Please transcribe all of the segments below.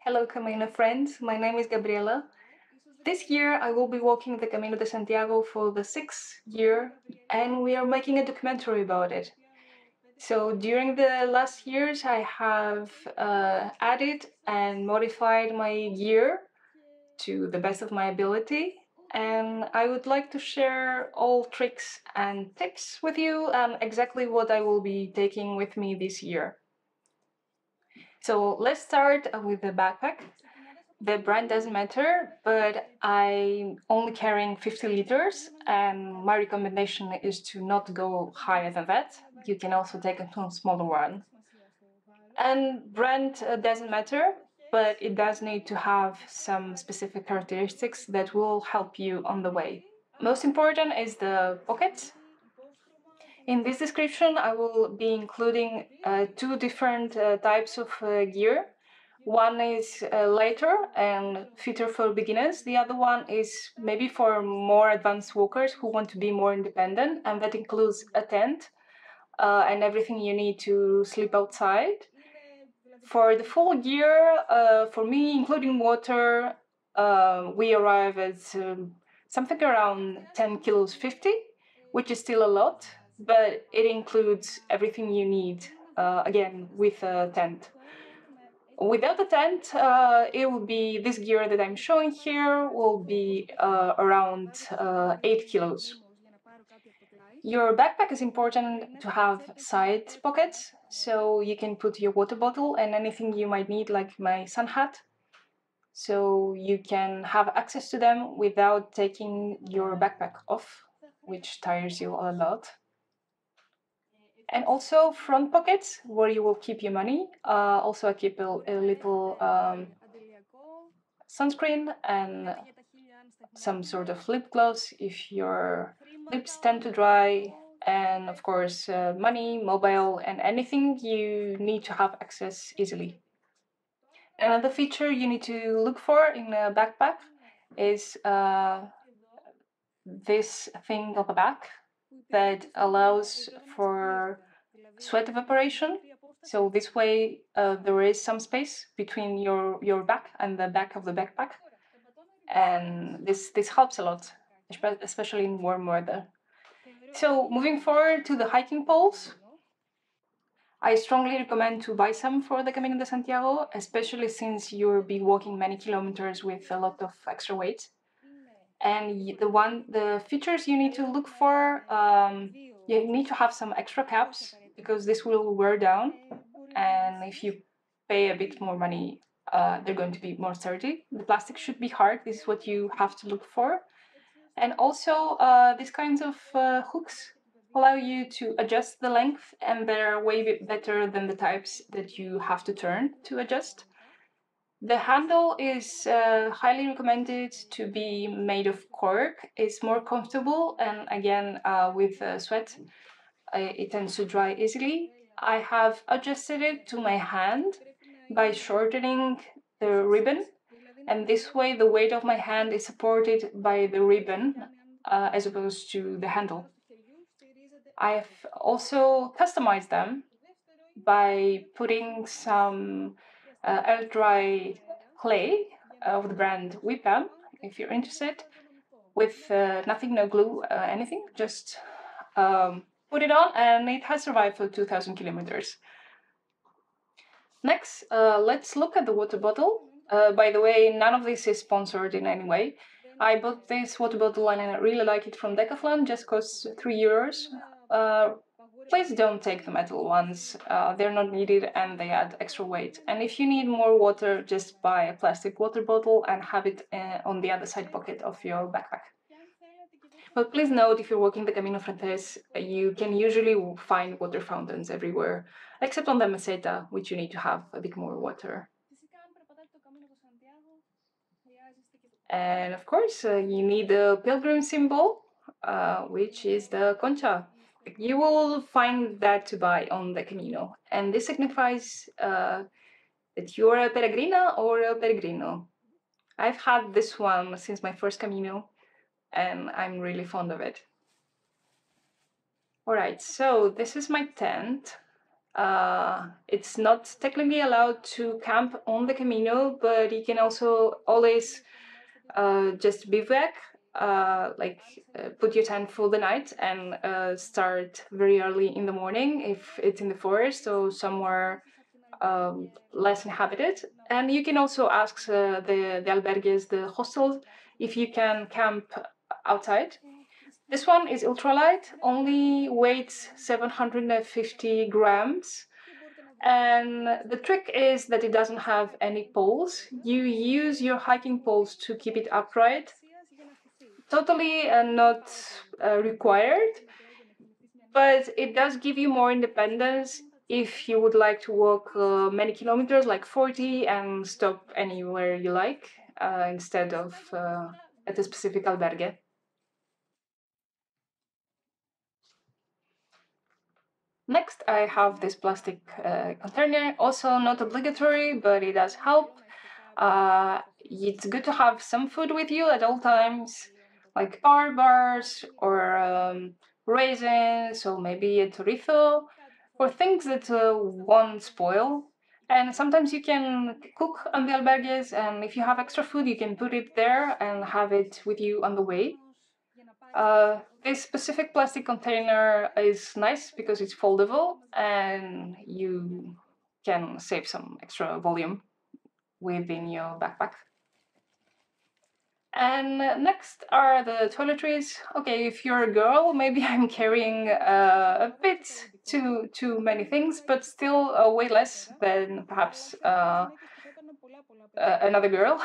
Hello Camino friends, my name is Gabriela. This year I will be walking the Camino de Santiago for the 6th year and we are making a documentary about it. So during the last years I have added and modified my gear to the best of my ability, and I would like to share all tricks and tips with you and exactly what I will be taking with me this year. So let's start with the backpack. The brand doesn't matter, but I'm only carrying 50 liters and my recommendation is to not go higher than that. You can also take a smaller one. And brand doesn't matter, but it does need to have some specific characteristics that will help you on the way. Most important is the pocket. In this description, I will be including two different types of gear. One is lighter and fitter for beginners. The other one is maybe for more advanced walkers who want to be more independent, and that includes a tent and everything you need to sleep outside. For the full gear, for me, including water, we arrive at something around 10 kilos 50, which is still a lot, but it includes everything you need, again, with a tent. Without the tent, it will be, this gear that I'm showing here will be around 8 kilos. Your backpack is important to have side pockets, so you can put your water bottle and anything you might need, like my sun hat, so you can have access to them without taking your backpack off, which tires you a lot. And also front pockets where you will keep your money. Also I keep a little sunscreen and some sort of lip gloss if your lips tend to dry, and of course money, mobile, and anything you need to have access easily. Another feature you need to look for in a backpack is this thing on the back that allows for sweat evaporation. So this way there is some space between your back and the back of the backpack, and this helps a lot, especially in warm weather. So moving forward to the hiking poles, I strongly recommend to buy some for the Camino de Santiago, especially since you'll be walking many kilometers with a lot of extra weight. And the features you need to look for, you need to have some extra caps because this will wear down, and if you pay a bit more money, they're going to be more sturdy. The plastic should be hard. This is what you have to look for. And also, these kinds of hooks allow you to adjust the length, and they're way better than the types that you have to turn to adjust. The handle is highly recommended to be made of cork. It's more comfortable, and again, with sweat, it tends to dry easily. I have adjusted it to my hand by shortening the ribbon, and this way the weight of my hand is supported by the ribbon as opposed to the handle. I've also customized them by putting some air dry clay of the brand Whipam, if you're interested, with nothing, no glue, anything, just put it on, and it has survived for 2,000 kilometers. Next, let's look at the water bottle. By the way, none of this is sponsored in any way. I bought this water bottle and I really like it from Decathlon, just costs €3. Please don't take the metal ones, they're not needed and they add extra weight. And if you need more water, just buy a plastic water bottle and have it on the other side pocket of your backpack. But please note, if you're walking the Camino Frances, you can usually find water fountains everywhere, except on the Meseta, which you need to have a bit more water. And of course, you need the pilgrim symbol, which is the concha. You will find that to buy on the Camino, and this signifies that you're a peregrina or a peregrino. I've had this one since my first Camino, and I'm really fond of it. Alright, so this is my tent. It's not technically allowed to camp on the Camino, but you can also always just bivouac, put your tent for the night and start very early in the morning if it's in the forest or somewhere less inhabited. And you can also ask the albergues, the hostels, if you can camp outside. This one is ultralight, only weighs 750 grams. And the trick is that it doesn't have any poles. You use your hiking poles to keep it upright. Totally not required, but it does give you more independence if you would like to walk many kilometers, like 40, and stop anywhere you like instead of at a specific albergue. Next, I have this plastic container, also not obligatory, but it does help. It's good to have some food with you at all times, like power bars or raisins, or maybe a chorizo, or things that won't spoil. And sometimes you can cook on the albergues, and if you have extra food, you can put it there and have it with you on the way. This specific plastic container is nice because it's foldable and you can save some extra volume within your backpack. And next are the toiletries. Okay, if you're a girl, maybe I'm carrying a bit too many things, but still way less than perhaps another girl.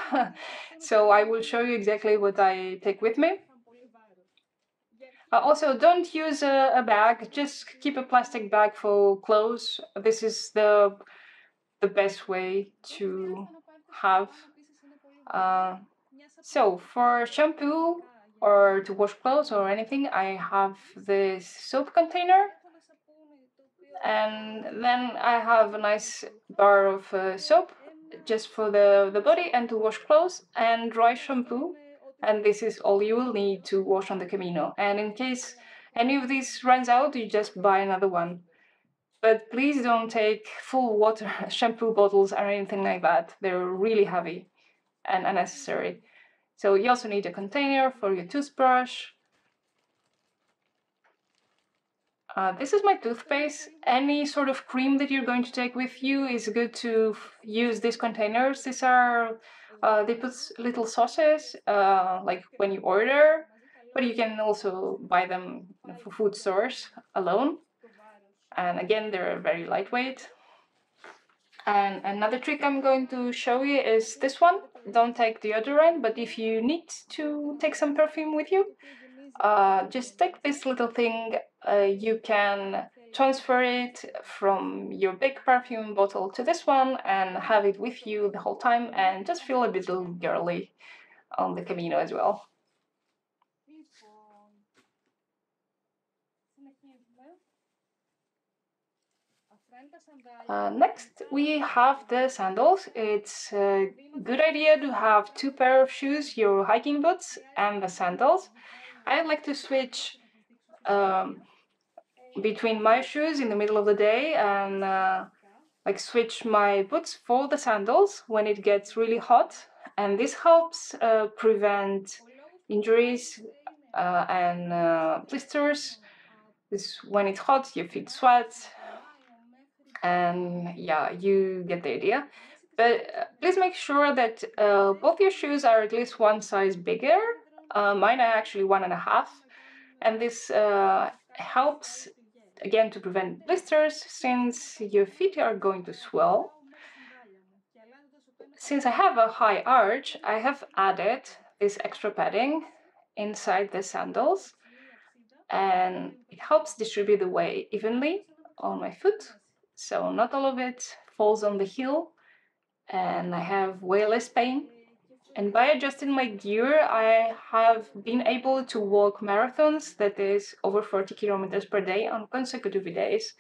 So I will show you exactly what I take with me. Also, don't use a bag. Just keep a plastic bag for clothes. This is the best way to have. So for shampoo or to wash clothes or anything, I have this soap container. And then I have a nice bar of soap just for the body and to wash clothes, and dry shampoo. And this is all you will need to wash on the Camino. And in case any of these runs out, you just buy another one. But please don't take full water shampoo bottles or anything like that. They're really heavy and unnecessary. So you also need a container for your toothbrush. This is my toothpaste. Any sort of cream that you're going to take with you is good to use these containers. These are, they put little sauces, like when you order, but you can also buy them for food stores alone. And again, they're very lightweight. And another trick I'm going to show you is this one. Don't take deodorant, but if you need to take some perfume with you, just take this little thing. You can transfer it from your big perfume bottle to this one and have it with you the whole time and just feel a bit girly on the Camino as well. Next, we have the sandals. It's a good idea to have two pair of shoes, your hiking boots and the sandals. I like to switch between my shoes in the middle of the day and like switch my boots for the sandals when it gets really hot. And this helps prevent injuries and blisters. This, when it's hot, your feet sweat, and yeah, you get the idea. But please make sure that both your shoes are at least one size bigger. Mine are actually 1.5, and this helps again to prevent blisters since your feet are going to swell. Since I have a high arch, I have added this extra padding inside the sandals, and it helps distribute the weight evenly on my foot, so not all of it falls on the heel, and I have way less pain. And by adjusting my gear, I have been able to walk marathons, that is over 40 kilometers per day on consecutive days,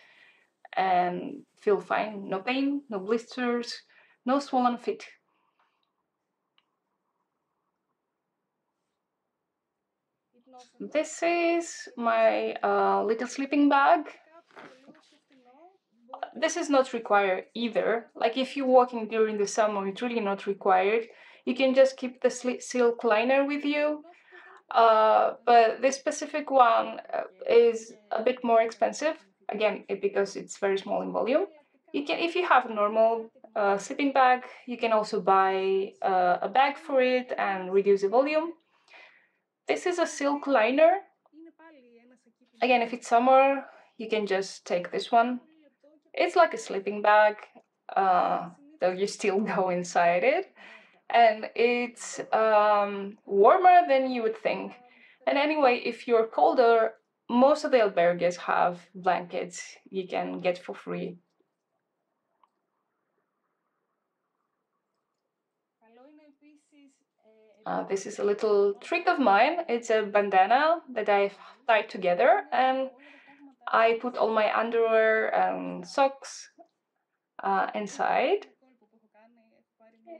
and feel fine. No pain, no blisters, no swollen feet. This is my little sleeping bag. this is not required either. Like if you're walking during the summer, it's really not required. You can just keep the silk liner with you. But this specific one is a bit more expensive, again, because it's very small in volume. You can, if you have a normal sleeping bag, you can also buy a bag for it and reduce the volume. This is a silk liner. Again, if it's summer, you can just take this one. It's like a sleeping bag, though you still go inside it. And it's warmer than you would think. And anyway, if you're colder, most of the albergues have blankets you can get for free. This is a little trick of mine. It's a bandana that I've tied together, and I put all my underwear and socks inside.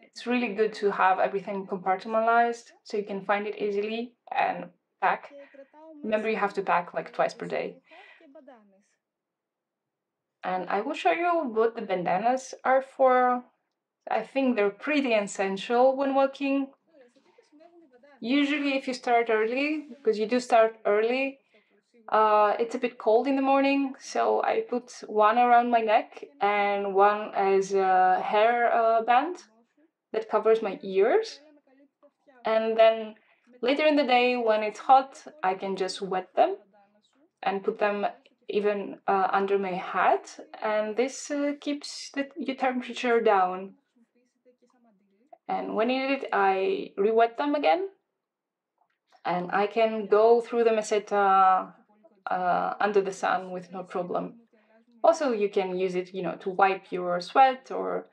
It's really good to have everything compartmentalized so you can find it easily and pack. Remember, you have to pack like twice per day. And I will show you what the bandanas are for. I think they're pretty essential when walking. Usually if you start early, because you do start early, it's a bit cold in the morning, so I put one around my neck and one as a hair band that covers my ears. And then later in the day when it's hot, I can just wet them and put them even under my hat, and this keeps your temperature down. And when you need it, I re-wet them again, and I can go through the meseta under the sun with no problem. Also, you can use it, to wipe your sweat or...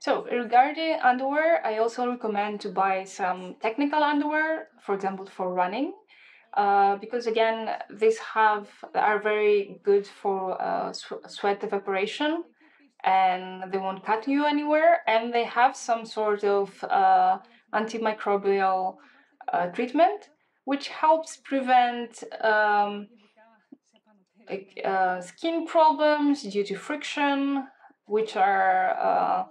So regarding underwear, I also recommend to buy some technical underwear, for example, for running. Because again, these are very good for sweat evaporation, and they won't cut you anywhere, and they have some sort of antimicrobial treatment, which helps prevent skin problems due to friction, which are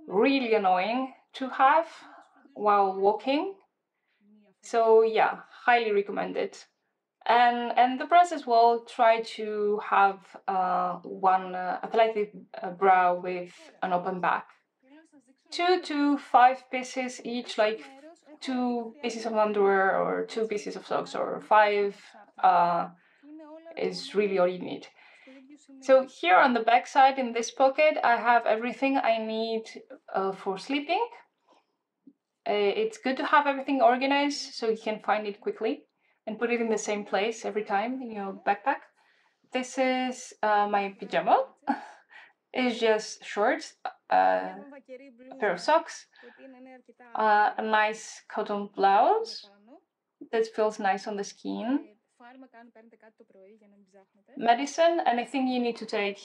really annoying to have while walking. So yeah, highly recommend it. And the breast as well, try to have one athletic bra with an open back. 2 to 5 pieces each, like 2 pieces of underwear or 2 pieces of socks, or 5 is really all you need. So here on the back side in this pocket, I have everything I need for sleeping. It's good to have everything organized so you can find it quickly and put it in the same place every time in your backpack. This is my pajama. It's just shorts, a pair of socks, a nice cotton blouse that feels nice on the skin, medicine, anything you need to take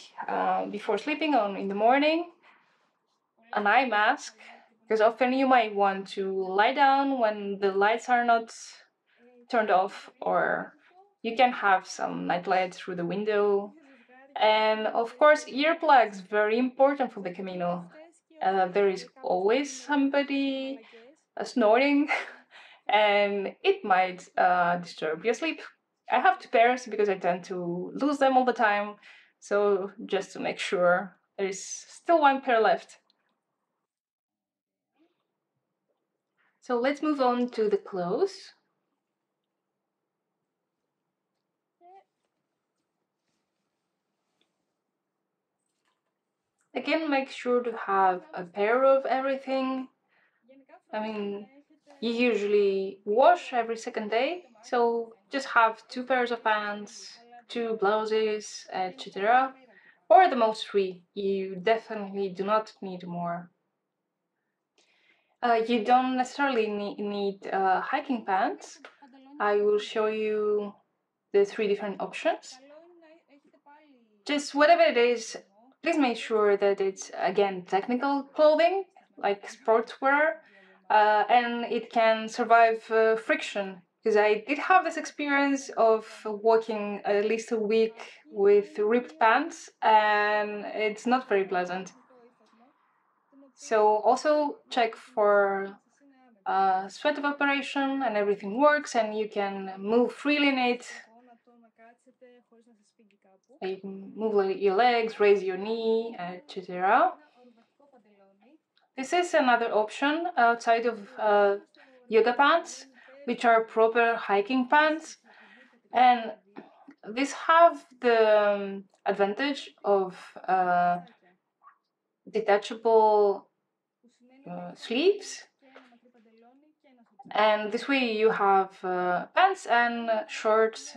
before sleeping or in the morning, an eye mask, because often you might want to lie down when the lights are not turned off, or you can have some night light through the window. And of course, earplugs, very important for the Camino. There is always somebody snoring and it might disturb your sleep. I have 2 pairs because I tend to lose them all the time, so just to make sure, there is still 1 pair left. So let's move on to the clothes. Again, make sure to have a pair of everything. I mean, you usually wash every second day, so just have 2 pairs of pants, 2 blouses, etc. Or at the most 3. You definitely do not need more. You don't necessarily need hiking pants. I will show you the 3 different options. Just whatever it is, please make sure that it's, again, technical clothing, like sportswear, and it can survive friction because I did have this experience of walking at least a week with ripped pants, and it's not very pleasant. So also check for sweat evaporation and everything works and you can move freely in it. You can move your legs, raise your knee, etc. This is another option outside of yoga pants, which are proper hiking pants. And these have the advantage of detachable sleeves. And this way you have pants and shorts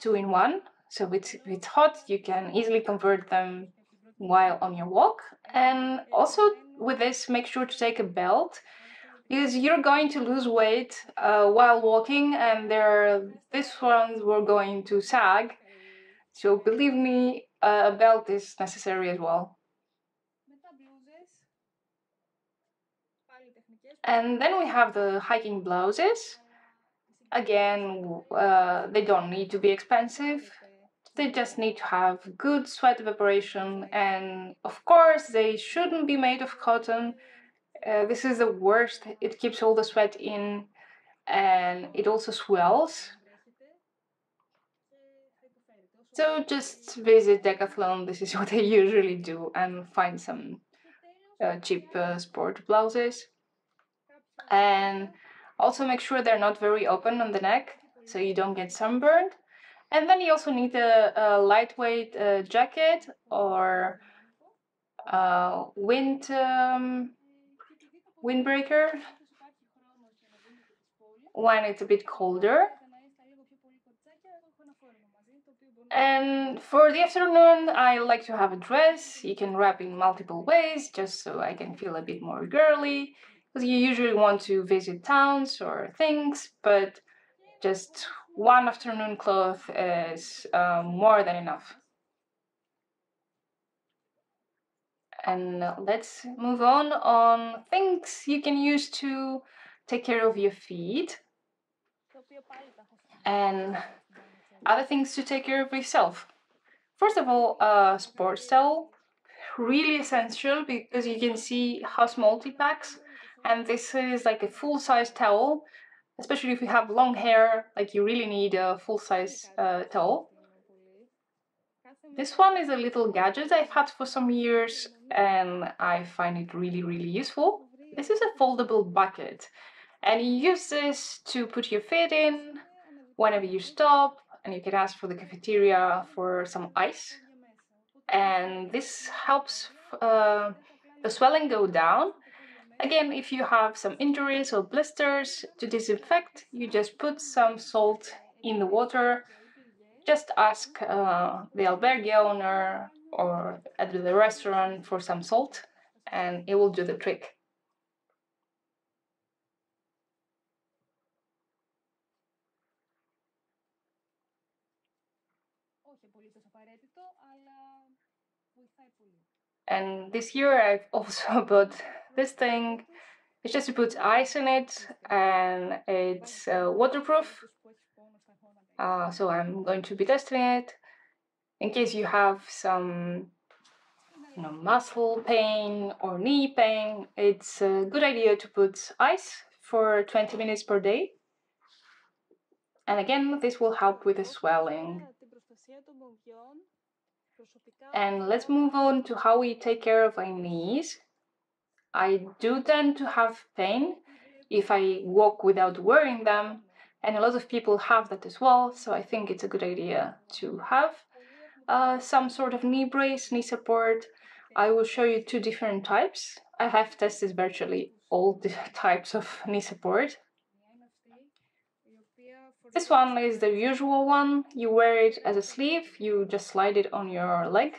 2-in-1. So if it's hot, you can easily convert them while on your walk. And also with this, make sure to take a belt because you're going to lose weight while walking, and these ones were going to sag. So believe me, a belt is necessary as well. And then we have the hiking blouses. Again, they don't need to be expensive. They just need to have good sweat evaporation, and of course, they shouldn't be made of cotton. This is the worst. It keeps all the sweat in, and it also swells. So just visit Decathlon. This is what I usually do, and find some cheap sport blouses. And also make sure they're not very open on the neck, so you don't get sunburned. And then you also need a lightweight jacket or windbreaker when it's a bit colder. And for the afternoon, I like to have a dress. You can wrap in multiple ways, just so I can feel a bit more girly. Because you usually want to visit towns or things, but just one afternoon cloth is more than enough. And let's move on things you can use to take care of your feet and other things to take care of yourself. First of all, a sports towel, really essential because you can see how small it packs, and this is like a full-size towel, especially if you have long hair, like you really need a full-size towel. This one is a little gadget I've had for some years and I find it really, really useful. This is a foldable bucket, and you use this to put your feet in whenever you stop, and you can ask for the cafeteria for some ice. And this helps the swelling go down. Again, if you have some injuries or blisters, to disinfect, you just put some salt in the water. Just ask the albergue owner or at the restaurant for some salt, and it will do the trick. And this year I've also bought this thing. It's just to put ice in it, and it's waterproof. So I'm going to be testing it in case you have some muscle pain or knee pain. It's a good idea to put ice for 20 minutes per day. And again, this will help with the swelling. And let's move on to how we take care of our knees. I do tend to have pain if I walk without wearing them, and a lot of people have that as well, so I think it's a good idea to have some sort of knee brace, knee support. I will show you two different types. I have tested virtually all the types of knee support. This one is the usual one. You wear it as a sleeve, you just slide it on your leg.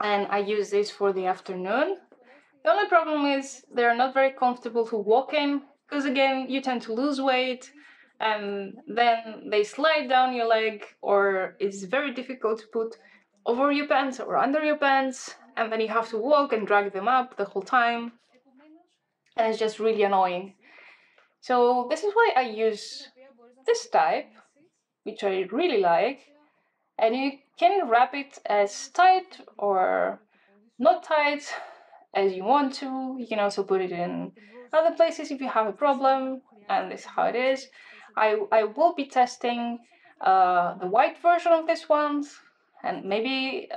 And I use this for the afternoon. The only problem is they're not very comfortable to walk in, because again, you tend to lose weight and then they slide down your leg, or it's very difficult to put over your pants or under your pants, and then you have to walk and drag them up the whole time, and it's just really annoying. So this is why I use this type, which I really like, and you can wrap it as tight or not tight as you want to. You can also put it in other places if you have a problem, and this is how it is. I will be testing the white version of this one, and maybe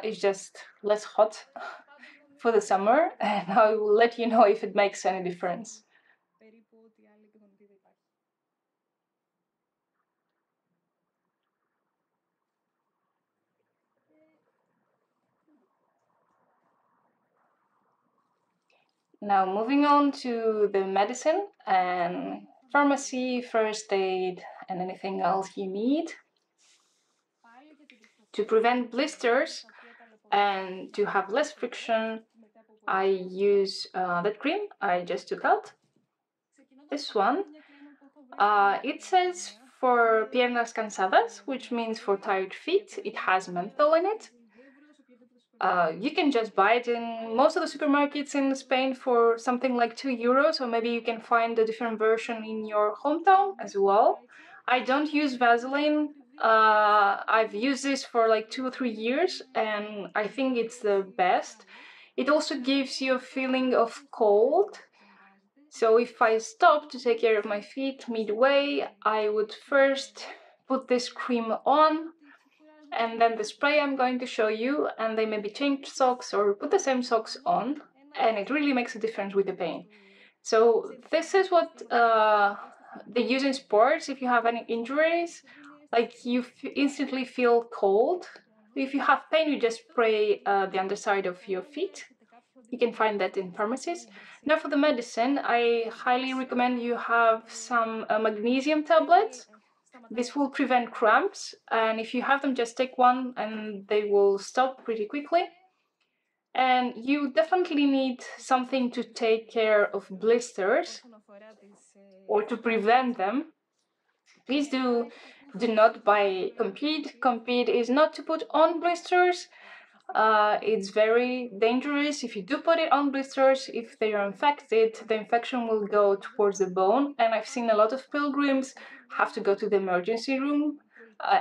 it's just less hot for the summer, and I will let you know if it makes any difference. Now moving on to the medicine and pharmacy, first aid, and anything else you need. To prevent blisters and to have less friction, I use that cream I just took out. This one. It says for piernas cansadas, which means for tired feet. It has menthol in it. You can just buy it in most of the supermarkets in Spain for something like €2, or maybe you can find a different version in your hometown as well. I don't use Vaseline. I've used this for like 2 or 3 years, and I think it's the best. It also gives you a feeling of cold. So if I stop to take care of my feet midway, I would first put this cream on, and then the spray I'm going to show you, and then maybe change socks or put the same socks on, and it really makes a difference with the pain. So this is what they use in sports if you have any injuries, like you instantly feel cold. If you have pain, you just spray the underside of your feet. You can find that in pharmacies. Now for the medicine, I highly recommend you have some magnesium tablets. This will prevent cramps, and if you have them, just take one and they will stop pretty quickly. And you definitely need something to take care of blisters or to prevent them. Please do not buy Compete. Compete is not to put on blisters. It's very dangerous. If you do put it on blisters, if they are infected, the infection will go towards the bone. And I've seen a lot of pilgrims have to go to the emergency room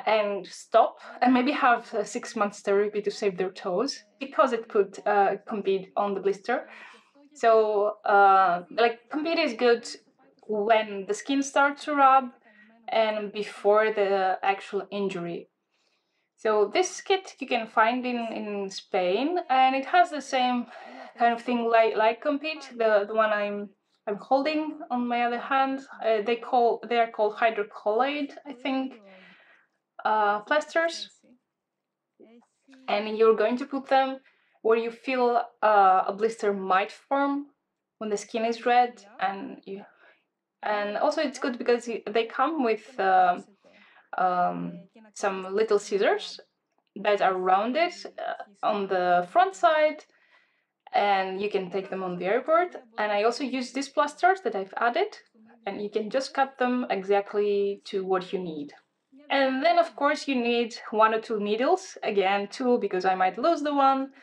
and stop and maybe have 6 months therapy to save their toes because it put Compete on the blister. So like Compete is good when the skin starts to rub and before the actual injury. So this kit you can find in Spain, and it has the same kind of thing like Compete, the one I'm holding on my other hand. They are called hydrocolloid, I think, plasters, and you're going to put them where you feel a blister might form when the skin is red, and also it's good because they come with some little scissors that are rounded on the front side, and you can take them on the airport. And I also use these plasters that I've added, and you can just cut them exactly to what you need. And then of course you need 1 or 2 needles, again 2 because I might lose the one.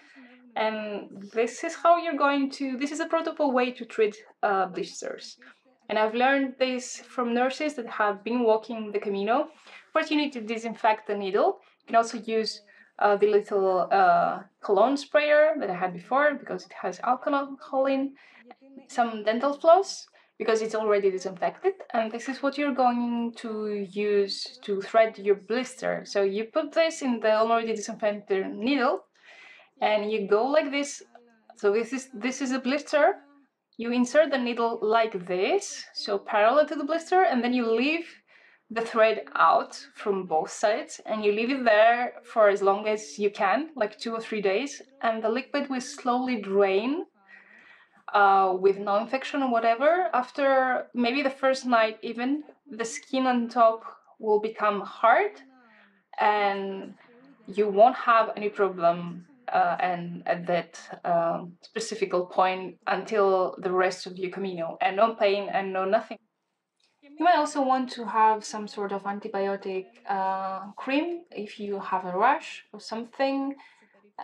And this is how you're going to, this is a protocol way to treat blisters. And I've learned this from nurses that have been walking the Camino. First, you need to disinfect the needle. You can also use the little cologne sprayer that I had before because it has alcohol in, some dental floss because it's already disinfected. And this is what you're going to use to thread your blister. So you put this in the already disinfected needle and you go like this. So this is a blister. You insert the needle like this, so parallel to the blister, and then you leave the thread out from both sides, and you leave it there for as long as you can, like 2 or 3 days, and the liquid will slowly drain with no infection or whatever. After maybe the first night even, the skin on top will become hard, and you won't have any problem and at that specific point until the rest of your Camino, and no pain and no nothing. You might also want to have some sort of antibiotic cream if you have a rash or something,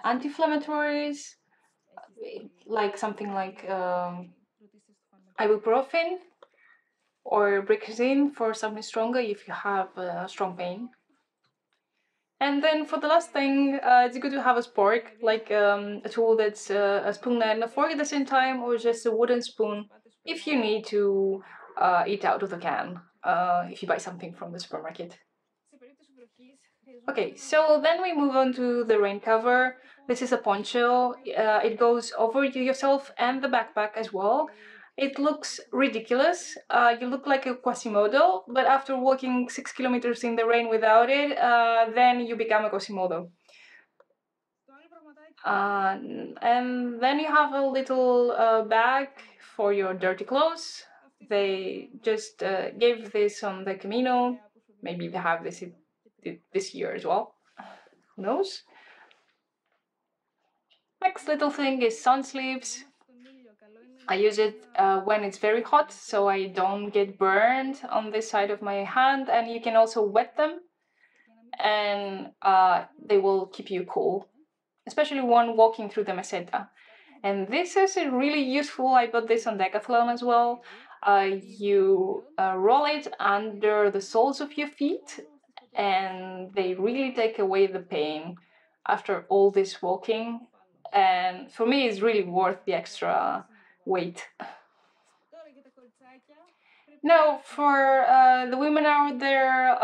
anti-inflammatories, like something like ibuprofen. or Brixin for something stronger if you have strong pain. And then for the last thing, it's good to have a spork, like a tool that's a spoon and a fork at the same time, or just a wooden spoon if you need to eat out of the can, if you buy something from the supermarket. Okay, so then we move on to the rain cover. This is a poncho. It goes over you yourself and the backpack as well. It looks ridiculous. You look like a Quasimodo, but after walking 6 kilometers in the rain without it, then you become a Quasimodo. And then you have a little bag for your dirty clothes. They just gave this on the Camino. Maybe they have this year as well. Who knows? Next little thing is sun sleeves. I use it when it's very hot, so I don't get burned on this side of my hand, and you can also wet them, and they will keep you cool, especially when walking through the meseta. And this is really useful. I bought this on Decathlon as well. You roll it under the soles of your feet, and they really take away the pain after all this walking. And for me, it's really worth the extra weight. Now, for the women out there,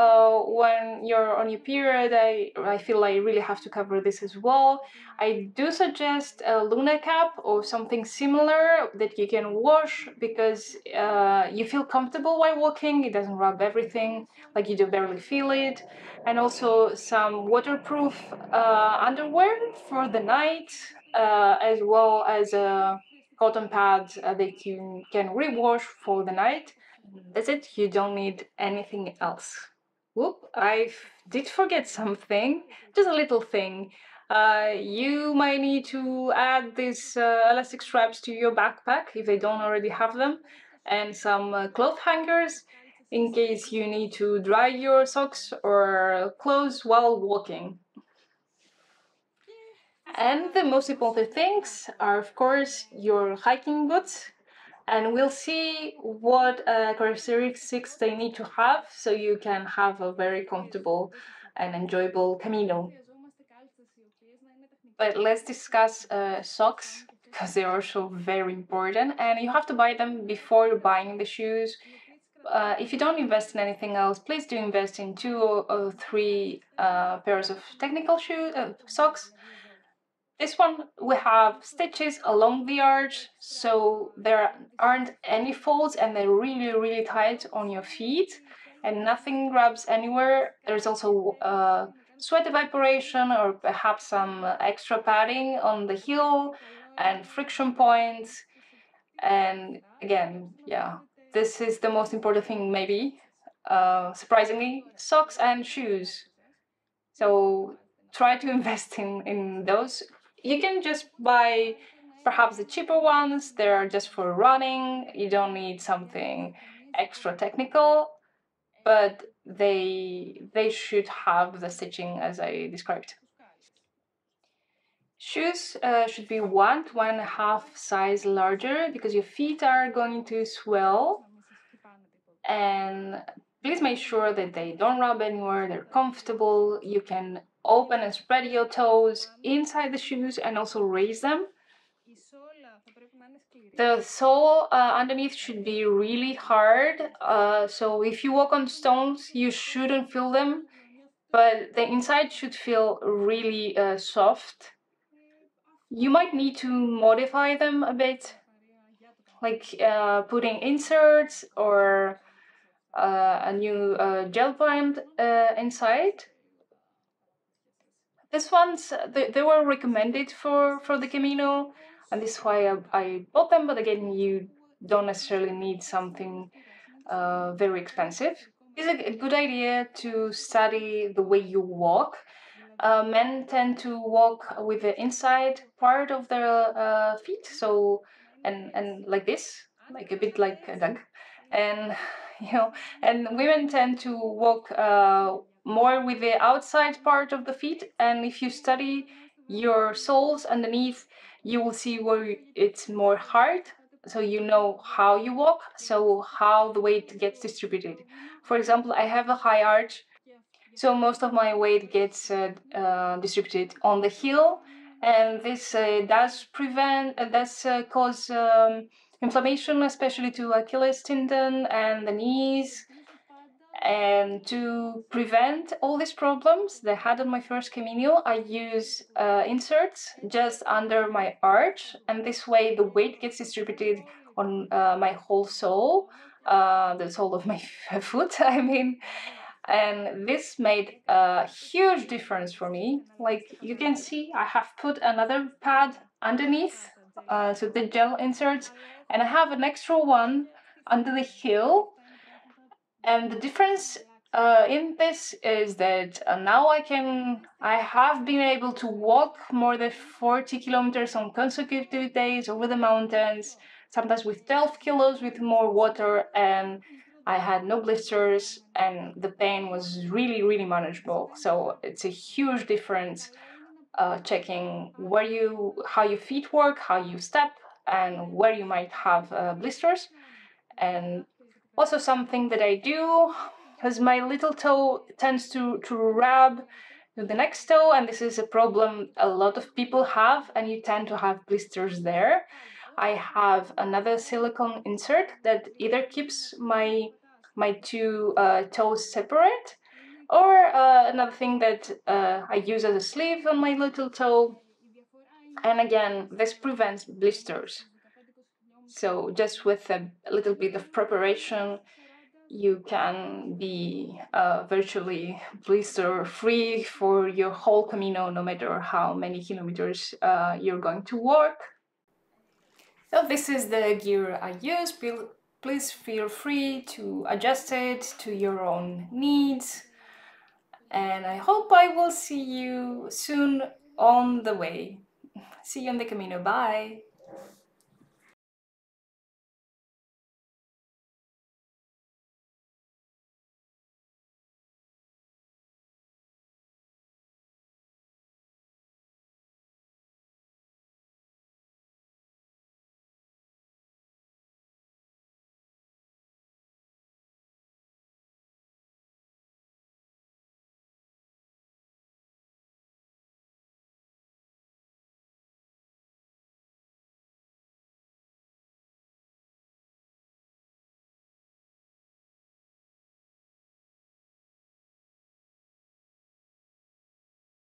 when you're on your period, I feel I really have to cover this as well. I do suggest a Luna cap or something similar that you can wash because you feel comfortable while walking. It doesn't rub everything, like you do barely feel it. And also some waterproof underwear for the night, as well as a cotton pad that you can rewash for the night. That's it, you don't need anything else. Whoop, I did forget something, just a little thing. You might need to add these elastic straps to your backpack if they don't already have them, and some cloth hangers in case you need to dry your socks or clothes while walking. And the most important things are, of course, your hiking boots. And we'll see what characteristics they need to have so you can have a very comfortable and enjoyable Camino. But let's discuss socks because they're also very important and you have to buy them before buying the shoes. If you don't invest in anything else, please do invest in 2 or 3 pairs of technical socks. This one we have stitches along the arch, so there aren't any folds and they're really tight on your feet and nothing grabs anywhere. There's also sweat evaporation or perhaps some extra padding on the heel and friction points. And again, yeah, this is the most important thing maybe, surprisingly, socks and shoes. So try to invest in those. You can just buy perhaps the cheaper ones. They're just for running. You don't need something extra technical, but they should have the stitching as I described. Shoes should be 1 to 1.5 size larger because your feet are going to swell. And please make sure that they don't rub anywhere, they're comfortable. You can open and spread your toes inside the shoes and also raise them. The sole underneath should be really hard, so if you walk on stones, you shouldn't feel them, but the inside should feel really soft. You might need to modify them a bit, like putting inserts or a new gel band inside. This ones, they were recommended for the Camino, and this is why I bought them, but again, you don't necessarily need something very expensive. It's a good idea to study the way you walk. Men tend to walk with the inside part of their feet, so and like this, like a bit like a duck, and and women tend to walk more with the outside part of the feet. And if you study your soles underneath, you will see where it's more hard so you know how you walk, so how the weight gets distributed. For example, I have a high arch, so most of my weight gets distributed on the heel, and this does cause inflammation, especially to Achilles tendon and the knees. And to prevent all these problems that I had on my first Camino, I use inserts just under my arch, and this way the weight gets distributed on my whole sole, the sole of my foot, I mean. And this made a huge difference for me. Like you can see, I have put another pad underneath, so the gel inserts, and I have an extra one under the heel. And the difference in this is that now I have been able to walk more than 40 kilometers on consecutive days over the mountains, sometimes with 12 kilos with more water, and I had no blisters, and the pain was really, really manageable. So it's a huge difference checking how your feet work, how you step, and where you might have blisters. And also something that I do, because my little toe tends to rub to the next toe, and this is a problem a lot of people have, and you tend to have blisters there. I have another silicone insert that either keeps my two toes separate, or another thing that I use as a sleeve on my little toe. And again, this prevents blisters. So just with a little bit of preparation, you can be virtually blister free for your whole Camino, no matter how many kilometers you're going to walk. So this is the gear I use. Please feel free to adjust it to your own needs. And I hope I will see you soon on the way. See you on the Camino. Bye!